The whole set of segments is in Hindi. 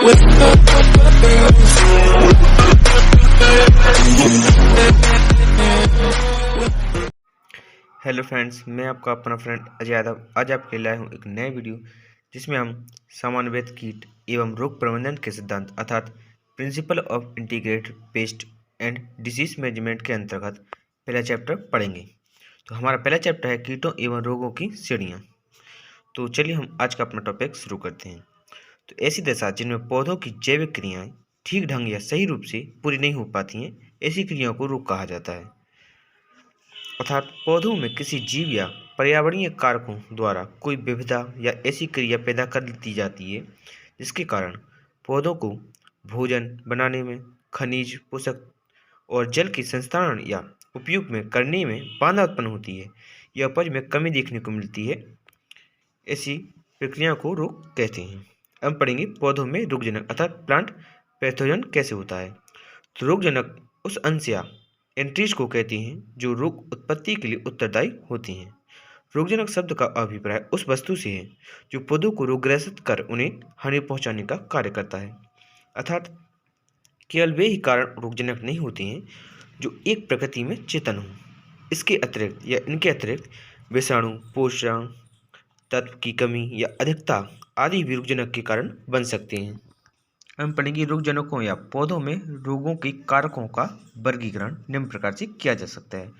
हेलो फ्रेंड्स, मैं आपका अपना फ्रेंड अजय यादव आज आपके लाया हूँ एक नए वीडियो जिसमें हम सामान्यतः कीट एवं रोग प्रबंधन के सिद्धांत अर्थात principle of integrated pest and disease management के अंतर्गत पहला चैप्टर पढ़ेंगे। तो हमारा पहला चैप्टर है कीटों एवं रोगों की श्रेणियाँ। तो चलिए हम आज का अपना टॉपिक शुरू करते हैं। तो ऐसी दशा जिनमें पौधों की जैविक क्रियाएँ ठीक ढंग या सही रूप से पूरी नहीं हो पाती हैं, ऐसी क्रियाओं को रोग कहा जाता है। अर्थात पौधों में किसी जीव या पर्यावरणीय कारकों द्वारा कोई विविधता या ऐसी क्रिया पैदा कर दी जाती है जिसके कारण पौधों को भोजन बनाने में, खनिज, पोषक और जल की संस्थारण या उपयोग में करने में बाधा उत्पन्न होती है या उपज में कमी देखने को मिलती है। ऐसी प्रक्रियाओं को रोग कहते हैं। अब पढ़ेंगे पौधों में रोगजनक अर्थात प्लांट पैथोजन कैसे होता है। तो रोगजनक उस अंश या एंट्रीज को कहते हैं जो रोग उत्पत्ति के लिए उत्तरदायी होती हैं। रोगजनक शब्द का अभिप्राय उस वस्तु से है जो पौधों को रोगग्रसित कर उन्हें हानि पहुंचाने का कार्य करता है। अर्थात केवल वे ही कारण रोगजनक नहीं होते हैं जो एक प्रकृति में चेतन हो। इसके अतिरिक्त या इनके अतिरिक्त विषाणु, पोषण तत्व की कमी या अधिकता आदि भी रोगजनक के कारण बन सकते हैं। हम पढ़ेंगे रोगजनकों या पौधों में रोगों के कारकों का वर्गीकरण निम्न प्रकार से किया जा सकता है।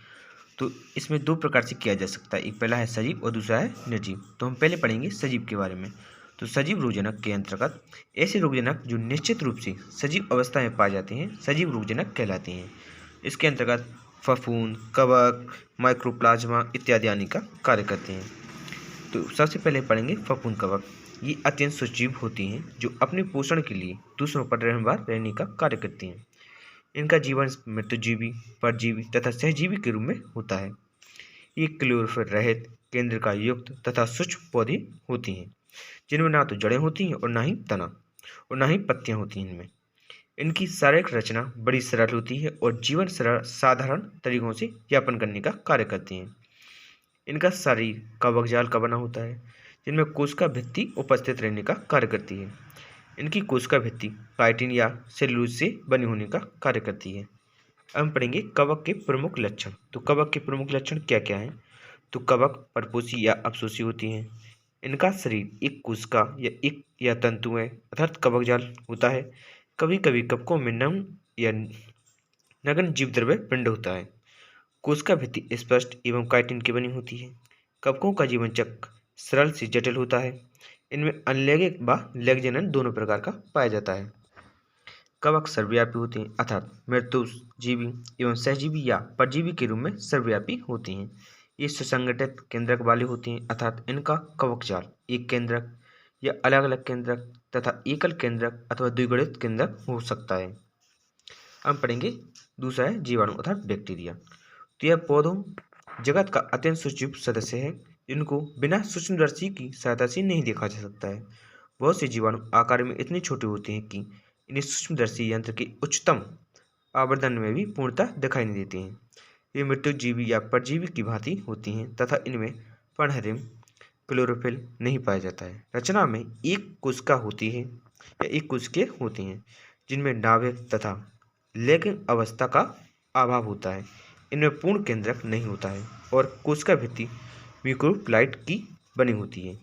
तो इसमें दो प्रकार से किया जा सकता है, एक पहला है सजीव और दूसरा है निर्जीव। तो हम पहले पढ़ेंगे सजीव के बारे में। तो सजीव रोगजनक के अंतर्गत ऐसे रोगजनक जो निश्चित रूप से सजीव अवस्था में पाए जाते हैं सजीव रोगजनक कहलाते हैं। इसके अंतर्गत फफूंद, कवक, माइक्रोप्लाज्मा इत्यादि आदि का कार्य करते हैं। तो सबसे पहले पढ़ेंगे फफूंद कवक। ये अत्यंत सूक्ष्म होती हैं जो अपने पोषण के लिए दूसरों पर रहने का कार्य करती हैं। इनका जीवन मृत्युजीवी, परजीवी तथा सहजीवी के रूप में होता है। ये क्लोरोफिल रहित, केंद्रिका युक्त तथा सूक्ष्म पौधे होती हैं जिनमें ना तो जड़ें होती हैं और ना ही तना और ना ही पत्तियां होती हैं। इनमें इनकी शारीरिक रचना बड़ी सरल होती है और जीवन साधारण तरीकों से यापन करने का कार्य करती हैं। इनका शरीर कवक जाल का बना होता है जिनमें कोशिका भित्ति उपस्थित रहने का कार्य करती है। इनकी कोशिका भित्ति काइटिन या सेल्यूलोज से बनी होने का कार्य करती है। अब हम पढ़ेंगे कवक के प्रमुख लक्षण। तो कवक के प्रमुख लक्षण क्या क्या हैं। तो कवक परपोषी या अपपोषी होती हैं। इनका शरीर एक कोशिका या एक या तंतु है अर्थात कवक जाल होता है। कभी कभी कवकों में नम या नग्न जीव द्रव्य पिंड होता है। कोशिका भित्ति स्पष्ट एवं काइटिन की बनी होती है। कवकों का जीवन चक्र सरल से जटिल होता है। इनमें अनलैंगिक व लैंगिक जनन दोनों प्रकार का पाया जाता है। कवक सर्वव्यापी होते हैं अर्थात मृत्युजीवी एवं सहजीवी या परजीवी के रूप में सर्वव्यापी होती हैं। ये सुसंगठित केंद्रक वाले होते हैं अर्थात इनका कवक जाल एक केंद्रक या अलग अलग केंद्रक तथा एकल केंद्रक अथवा द्विगुणित केंद्रक हो सकता है। हम पढ़ेंगे दूसरा है जीवाणु अर्थात बैक्टीरिया। तो यह पौधों जगत का अत्यंत सूक्ष्म सदस्य है जिनको बिना सूक्ष्मदर्शी की सहायता से नहीं देखा जा सकता है। बहुत से जीवाणु आकार में इतने छोटे होते हैं कि इन्हें सूक्ष्मदर्शी यंत्र के उच्चतम आवर्धन में भी पूर्णतः दिखाई नहीं देते हैं। ये मृत्युजीवी या परजीवी की भांति होती हैं तथा इनमें पर्णहरिम क्लोरोफिल नहीं पाया जाता है। रचना में एक कोशिका होती है या एक कोशिकाएं होती हैं जिनमें नाभिक तथा लैंगिक अवस्था का अभाव होता है। इनमें पूर्ण केंद्रक नहीं होता है और कोशिका भित्ति म्यूकोप्लाइट की बनी होती है।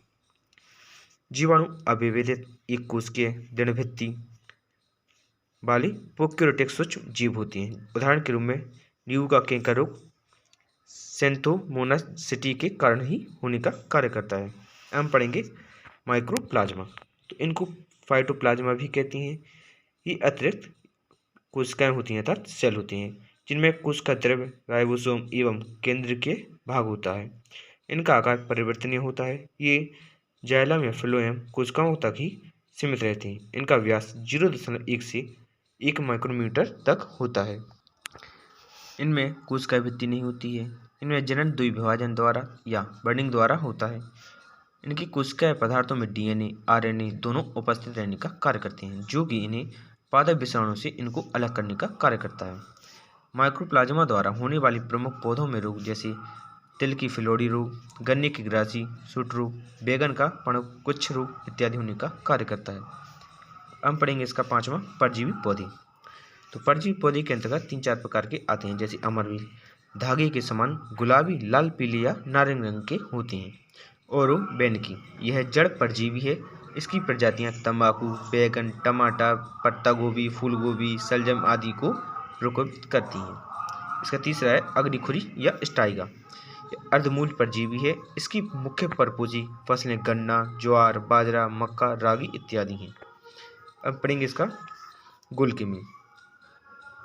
जीवाणु अविभेदित एक कोशिकीय दृढ़भित्ति वाली प्रोकैरियोटिक सूक्ष्म जीव होती हैं। उदाहरण के रूप में नींबू का कैंकर रोग सेंथोमोनास सिटी के कारण ही होने का कार्य करता है। हम पढ़ेंगे माइक्रोप्लाज्मा। तो इनको फाइटोप्लाज्मा भी कहती हैं। ये अतिरिक्त कोशिकाएं होती हैं अर्थात सेल होती हैं जिनमें कोशिका द्रव्य, राइबोसोम एवं केंद्रीय भाग होता है। इनका आकार परिवर्तनीय होता है। ये जाइलम या फ्लोएम कोशिकाओं तक ही सीमित रहते हैं। इनका व्यास 0.1 से 1 माइक्रोमीटर तक होता है। इनमें कोशिका भित्ति नहीं होती है। इनमें जनन द्विविभाजन द्वारा या बर्डिंग द्वारा होता है। इनकी कोशिकाएं पदार्थों में डीएनए, आरएनए दोनों उपस्थित रहने का कार्य करते हैं जो कि इन्हें पादप विषाणु से इनको अलग करने का कार्य करता है। माइक्रोप्लाज्मा द्वारा होने वाली प्रमुख पौधों में रोग जैसे तिल की फिलोड़ी रोग, गन्ने की ग्रासी, सूट रोग, बैगन का पर्णकुच्छ रोग इत्यादि होने का कार्य करता है। हम पढ़ेंगे इसका पांचवा परजीवी पौधे। तो परजीवी पौधे के अंतर्गत 3-4 प्रकार के आते हैं, जैसे अमरवीर, धागे के समान गुलाबी, लाल, पीले या नारंगी रंग के होते हैं। और बेनकी, यह जड़ परजीवी है। इसकी प्रजातियां तंबाकू, बैगन, टमाटर, पत्ता गोभी, फूल गोभी, शलजम आदि को प्रकोपित करती हैं। इसका तीसरा है अग्निखुरी या स्टाइगा, अर्धमूल परजीवी है। इसकी मुख्य परपोषी फसलें गन्ना, ज्वार, बाजरा, मक्का, रागी इत्यादि हैं। अब पढ़ेंगे इसका गुलकृमि।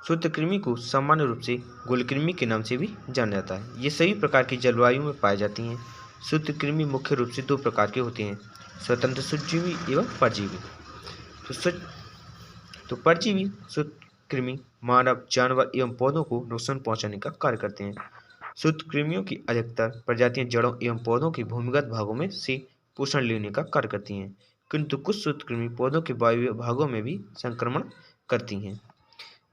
सूत्रकृमि को सामान्य रूप से गुलकृमि के नाम से भी जाना जाता है। ये सभी प्रकार की जलवायु में पाई जाती हैं। सूत्रकृमि मुख्य रूप से 2 प्रकार के होते हैं, स्वतंत्र सूत्रजीवी एवं परजीवी। तो परजीवी सूत्रकृमि मानव, जानवर एवं पौधों को नुकसान पहुंचाने का कार्य करते हैं। सूत्रकृमियों की अधिकतर प्रजातियां जड़ों एवं पौधों के भूमिगत भागों में से पोषण लेने का कार्य करती हैं, किंतु कुछ सूत्रकृमि पौधों के वायवीय भागों में भी संक्रमण करती हैं।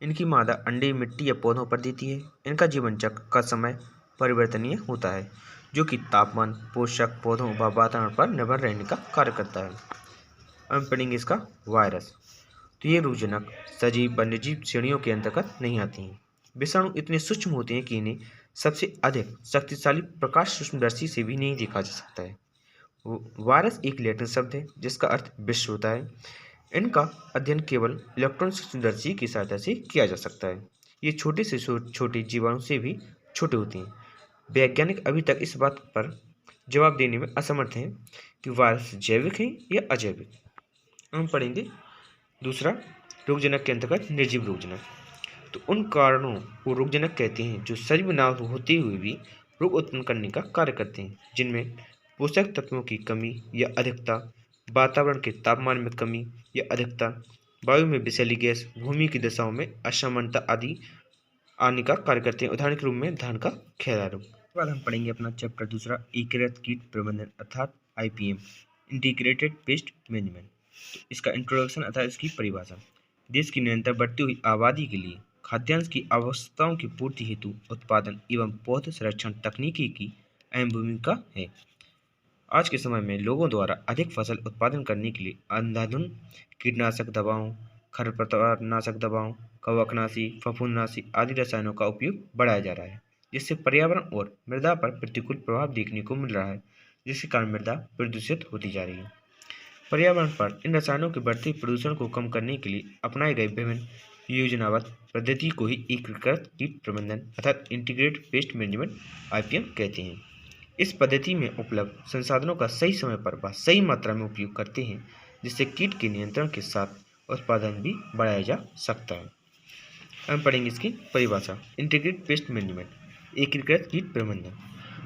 इनकी मादा अंडे मिट्टी या पौधों पर देती है। इनका जीवन चक्र का समय परिवर्तनीय होता है, जो कि तापमान, पोषक, पौधों व वातावरण पर निर्भर रहने का कार्य करता है। अब पढ़ेंगे इसका वायरस। तो ये रोगजनक सजीव वन्यजीव श्रेणियों के अंतर्गत नहीं आती हैं। विषाणु इतने सूक्ष्म होते हैं कि इन्हें सबसे अधिक शक्तिशाली प्रकाश सूक्ष्मदर्शी से भी नहीं देखा जा सकता है। वायरस एक लैटिन शब्द है जिसका अर्थ विश्व होता है। इनका अध्ययन केवल इलेक्ट्रॉन सूक्ष्मदर्शी की सहायता से किया जा सकता है। ये छोटे से छोटे जीवाणु से भी छोटे होते हैं। वैज्ञानिक अभी तक इस बात पर जवाब देने में असमर्थ हैं कि वायरस जैविक है या अजैविक। हम पढ़ेंगे दूसरा रोगजनक के अंतर्गत निर्जीव रोगजनक। तो उन कारणों को रोगजनक कहते हैं जो सजीव ना होते हुए भी रोग उत्पन्न करने का कार्य करते हैं, जिनमें पोषक तत्वों की कमी या अधिकता, वातावरण के तापमान में कमी या अधिकता, वायु में विषैली गैस, भूमि की दशाओं में असमानता आदि आने का कार्य करते हैं। उदाहरण के रूप में धान का खैरा रोग। उसके बाद हम पढ़ेंगे अपना चैप्टर दूसरा, एकीकृत कीट प्रबंधन अर्थात IPM, इंटीग्रेटेड पेस्ट मैनेजमेंट। तो इसका इंट्रोडक्शन अर्थात इसकी परिभाषा। देश की निरंतर बढ़ती हुई आबादी के लिए खाद्यान्न की आवश्यकताओं की पूर्ति हेतु उत्पादन एवं पौध संरक्षण तकनीकी की अहम भूमिका है। आज के समय में लोगों द्वारा अधिक फसल उत्पादन करने के लिए अंधाधुंध कीटनाशक दवाओं, खरपतवारनाशक दवाओं, कवकनाशी, फफूंदनाशी आदि रसायनों का उपयोग बढ़ाया जा रहा है, जिससे पर्यावरण और मृदा पर प्रतिकूल प्रभाव देखने को मिल रहा है, जिसके कारण मृदा प्रदूषित होती जा रही है। पर्यावरण पर इन रसायनों के बढ़ते प्रदूषण को कम करने के लिए अपनाए गए विभिन्न योजनाबद्ध पद्धति को ही एकीकृत कीट प्रबंधन अर्थात इंटीग्रेटेड पेस्ट मैनेजमेंट IPM कहते हैं। इस पद्धति में उपलब्ध संसाधनों का सही समय पर व सही मात्रा में उपयोग करते हैं, जिससे कीट के नियंत्रण के साथ उत्पादन भी बढ़ाया जा सकता है। हम पढ़ेंगे इसकी परिभाषा। इंटीग्रेटेड पेस्ट मैनेजमेंट, एकीकृत कीट प्रबंधन।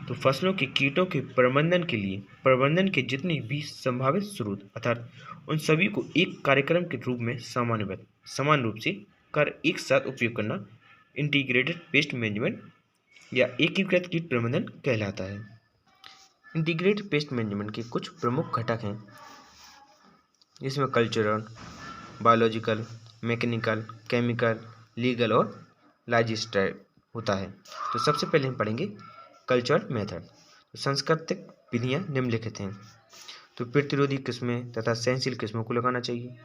तो फसलों के कीटों के प्रबंधन के लिए प्रबंधन के जितने भी संभावित स्रोत अर्थात उन सभी को एक कार्यक्रम के रूप में समान रूप से कर एक साथ उपयोग करना इंटीग्रेटेड पेस्ट मैनेजमेंट या एकीकृत कीट प्रबंधन कहलाता है। इंटीग्रेटेड पेस्ट मैनेजमेंट के कुछ प्रमुख घटक हैं, जिसमें cultural, biological, mechanical, chemical, legal और लॉजिस्टिक होता है। तो सबसे पहले हम पढ़ेंगे कल्चरल मेथड। तो सांस्कृतिक विधियाँ निम्नलिखित हैं। तो प्रतिरोधी किस्में तथा सहनशील किस्मों को लगाना चाहिए।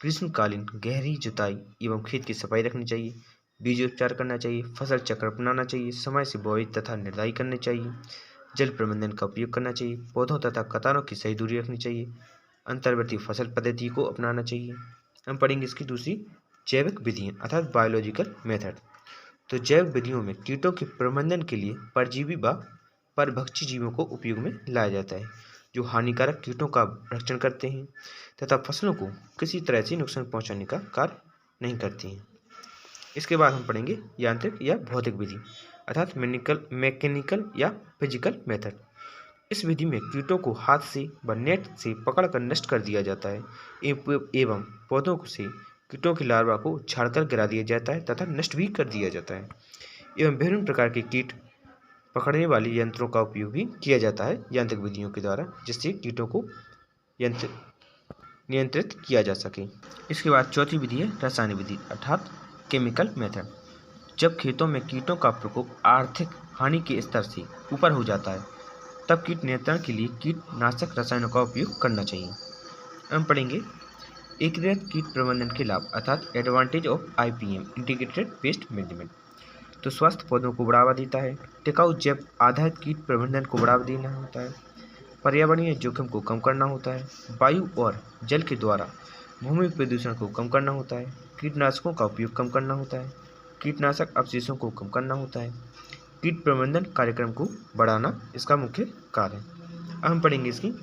ग्रीष्मकालीन गहरी जुताई एवं खेत की सफाई रखनी चाहिए। बीजोपचार करना चाहिए। फसल चक्र अपनाना चाहिए। समय से बुआई तथा निराई करनी चाहिए। जल प्रबंधन का उपयोग करना चाहिए। पौधों तथा कतारों की सही दूरी रखनी चाहिए। अंतर्वर्ती फसल पद्धति को अपनाना चाहिए। हम पढ़ेंगे इसकी दूसरी जैविक विधियाँ अर्थात बायोलॉजिकल मेथड। तो जैविक विधियों में कीटों के प्रबंधन के लिए परजीवी व परभक्षी जीवों को उपयोग में लाया जाता है, जो हानिकारक कीटों का रक्षण करते हैं तथा फसलों को किसी तरह से नुकसान पहुंचाने का कार्य नहीं करते हैं। इसके बाद हम पढ़ेंगे यांत्रिक या भौतिक विधि अर्थात मैकेनिकल या फिजिकल मेथड। इस विधि में कीटों को हाथ से व नेट से पकड़कर नष्ट कर दिया जाता है एवं पौधों से कीटों के लार्वा को झाड़कर गिरा दिया जाता है तथा नष्ट भी कर दिया जाता है एवं विभिन्न प्रकार के कीट पकड़ने वाले यंत्रों का उपयोग भी किया जाता है यांत्रिक विधियों के द्वारा, जिससे कीटों को नियंत्रित किया जा सके। इसके बाद चौथी विधि है रासायनिक विधि अर्थात केमिकल मेथड। जब खेतों में कीटों का प्रकोप आर्थिक हानि के स्तर से ऊपर हो जाता है, तब कीट नियंत्रण के लिए कीटनाशक रसायनों का उपयोग करना चाहिए। हम पढ़ेंगे एकीकृत कीट प्रबंधन के लाभ अर्थात advantage of IPM integrated pest management. तो स्वस्थ पौधों को बढ़ावा देता है, टिकाऊ जैव आधारित कीट प्रबंधन को बढ़ावा देना होता है, पर्यावरणीय जोखिम को कम करना होता है, वायु और जल के द्वारा भूमि प्रदूषण को कम करना होता है, कीटनाशकों का उपयोग कम करना होता है, कीटनाशक अवशेषों को कम करना होता है, कीट प्रबंधन कार्यक्रम को बढ़ाना इसका मुख्य कार्य है। अब हम पढ़ेंगे इसकी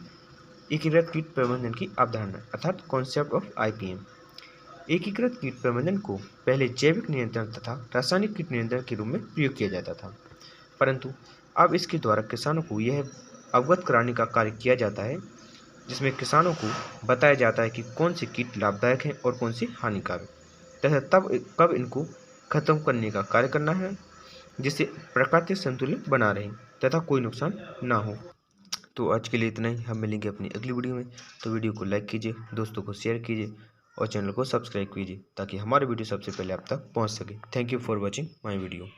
एकीकृत कीट प्रबंधन की अवधारणा अर्थात कॉन्सेप्ट ऑफ IPM। एकीकृत कीट प्रबंधन को पहले जैविक नियंत्रण तथा रासायनिक कीट नियंत्रण के रूप में प्रयोग किया जाता था, परंतु अब इसके द्वारा किसानों को यह अवगत कराने का कार्य किया जाता है, जिसमें किसानों को बताया जाता है कि कौन से कीट लाभदायक हैं और कौन से हानिकारक तथा तब कब इनको खत्म करने का कार्य करना है, जिससे प्राकृतिक संतुलन बना रहे तथा कोई नुकसान ना हो। तो आज के लिए इतना ही, हम मिलेंगे अपनी अगली वीडियो में। तो वीडियो को लाइक कीजिए, दोस्तों को शेयर कीजिए और चैनल को सब्सक्राइब कीजिए ताकि हमारी वीडियो सबसे पहले आप तक पहुंच सके। Thank you for watching my video.